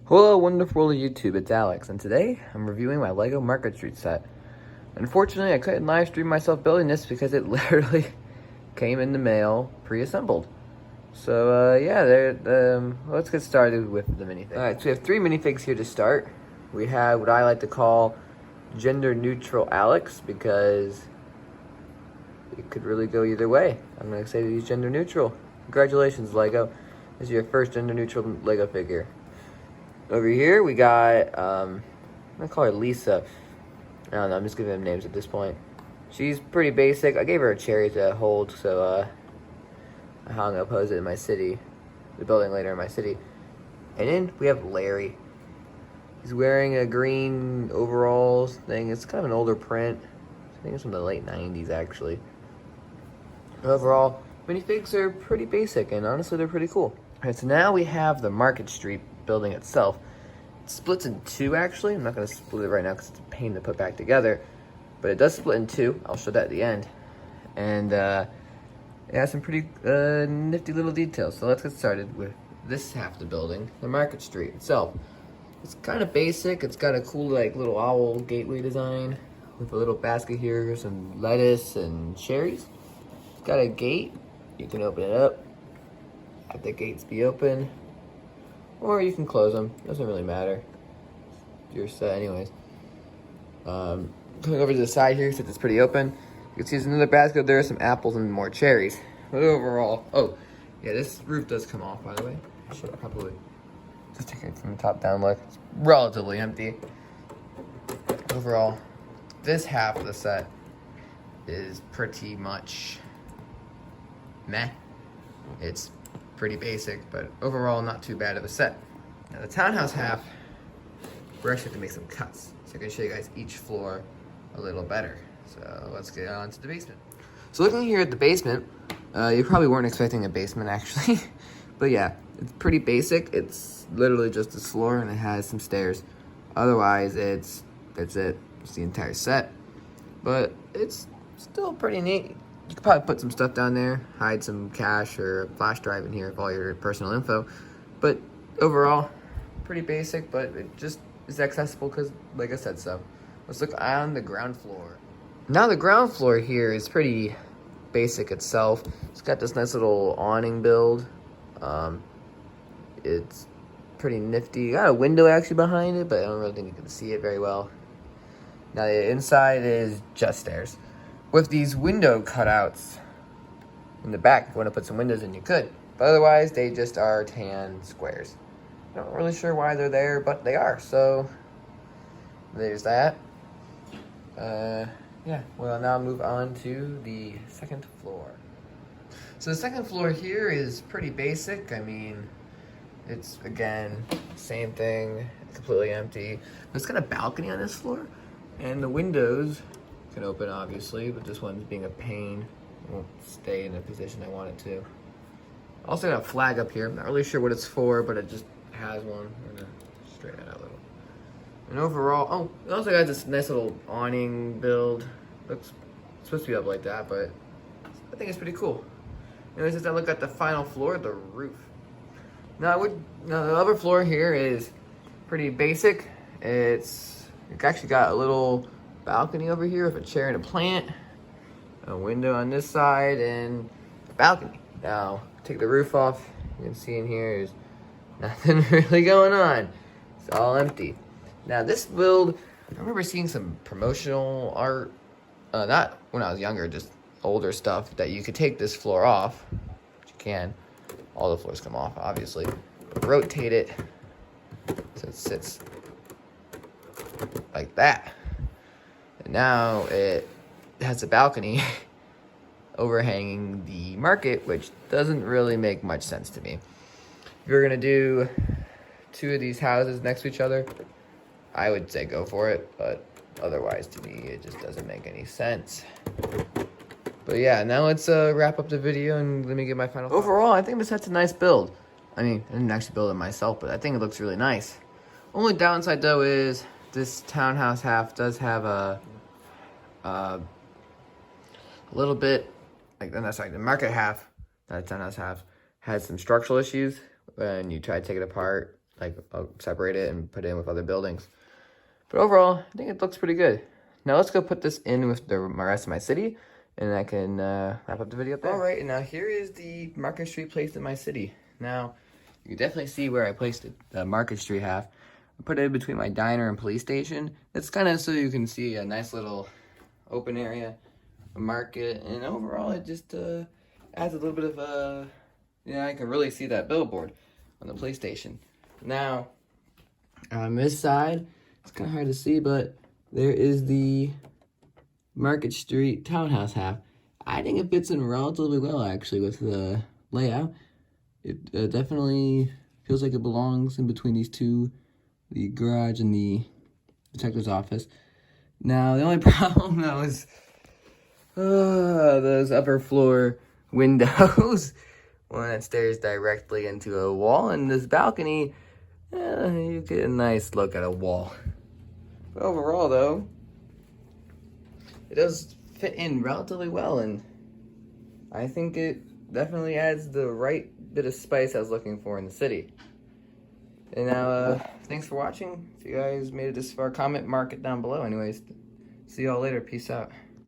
Hello, wonderful YouTube, it's Alex, and today I'm reviewing my LEGO Market Street set. Unfortunately, I couldn't live stream myself building this because it literally came in the mail pre-assembled. So, let's get started with the minifigs. Alright, so we have 3 minifigs here to start. We have what I like to call gender-neutral Alex because it could really go either way. I'm going to say he's gender-neutral. Congratulations, LEGO. This is your first gender-neutral LEGO figure. Over here, we got, I'm gonna call her Lisa. I don't know, I'm just giving them names at this point. She's pretty basic. I gave her a cherry to hold, so, I hung up pose it in my city. The building later in my city. And then we have Larry. He's wearing a green overalls thing. It's kind of an older print. I think it's from the late 90s, actually. Overall, minifigs are pretty basic, and honestly, they're pretty cool. Alright, so now we have the Market Street building itself. It splits in 2, actually. I'm not going to split it right now because it's a pain to put back together, but it does split in 2. I'll show that at the end. And it has some pretty nifty little details. So let's get started with this half of the building, the Market Street itself. It's kind of basic. It's got a cool like little owl gateway design with a little basket here, some lettuce and cherries. It's got a gate. You can open it up. Have the gates be open. Or you can close them. Doesn't really matter. You're set anyways. Coming over to the side here, since it's pretty open, you can see there's another basket. There are some apples and more cherries. But overall, oh, yeah, this roof does come off, by the way. I should probably just take it from the top down look. It's relatively empty. Overall, this half of the set is pretty much meh. It's pretty basic, but overall not too bad of a set. Now the townhouse half, we're actually going to make some cuts, so I can show you guys each floor a little better. So let's get on to the basement. So looking here at the basement, you probably weren't expecting a basement actually, but yeah, it's pretty basic. It's literally just this floor and it has some stairs. Otherwise, that's it. It's the entire set, but it's still pretty neat. You could probably put some stuff down there, hide some cash or a flash drive in here with all your personal info. But overall, pretty basic, but it just is accessible because, like I said so. Let's look on the ground floor. Now the ground floor here is pretty basic itself. It's got this nice little awning build. It's pretty nifty. Got a window actually behind it, but I don't really think you can see it very well. Now the inside is just stairs. With these window cutouts in the back, if you want to put some windows in, you could. But otherwise, they just are tan squares. Not really sure why they're there, but they are. So, there's that. Yeah, we'll now move on to the second floor. So the second floor here is pretty basic. I mean, it's, again, same thing, completely empty. There's got a balcony on this floor, and the windows can open obviously, but this one's being a pain. It won't stay in the position I want it to. Also got a flag up here. I'm not really sure what it's for, but it just has one. I'm gonna straighten it out a little. And overall, oh, it also got this nice little awning build. Looks supposed to be up like that, but I think it's pretty cool. Anyways, as I look at the final floor, the roof. Now the upper floor here is pretty basic. It's actually got a little balcony over here with a chair and a plant, a window on this side, and a balcony. Now, take the roof off. You can see in here there's nothing really going on. It's all empty. Now, this build, I remember seeing some promotional art, not when I was younger, just older stuff, that you could take this floor off, which you can. All the floors come off, obviously. But rotate it so it sits like that. And now it has a balcony overhanging the market, which doesn't really make much sense to me. If you're gonna do 2 of these houses next to each other, I would say go for it, but otherwise to me it just doesn't make any sense. But yeah, now let's wrap up the video and let me get my final thoughts. Overall, I think this set's a nice build. I mean, I didn't actually build it myself, but I think it looks really nice. Only downside though is this townhouse half does have a little bit, like, that's like the market half, that townhouse half, has some structural issues when you try to take it apart. like separate it and put it in with other buildings. But overall, I think it looks pretty good. Now let's go put this in with the rest of my city, and I can wrap up the video up there. All right, and now here is the Market Street placed in my city. Now, you can definitely see where I placed it, the Market Street half. I put it in between my diner and police station. It's kind of so you can see a nice little open area, a market, and overall it just adds a little bit of I can really see that billboard on the police station. Now, on this side, it's kind of hard to see, but there is the Market Street townhouse half. I think it fits in relatively well, actually, with the layout. It definitely feels like it belongs in between these two, the garage and the detective's office. Now, the only problem, though, is those upper floor windows. One that stares directly into a wall, and this balcony, you get a nice look at a wall. But overall, though, it does fit in relatively well, and I think it definitely adds the right bit of spice I was looking for in the city. And now, thanks for watching. If you guys made it this far, comment, mark it down below. Anyways, see y'all later. Peace out.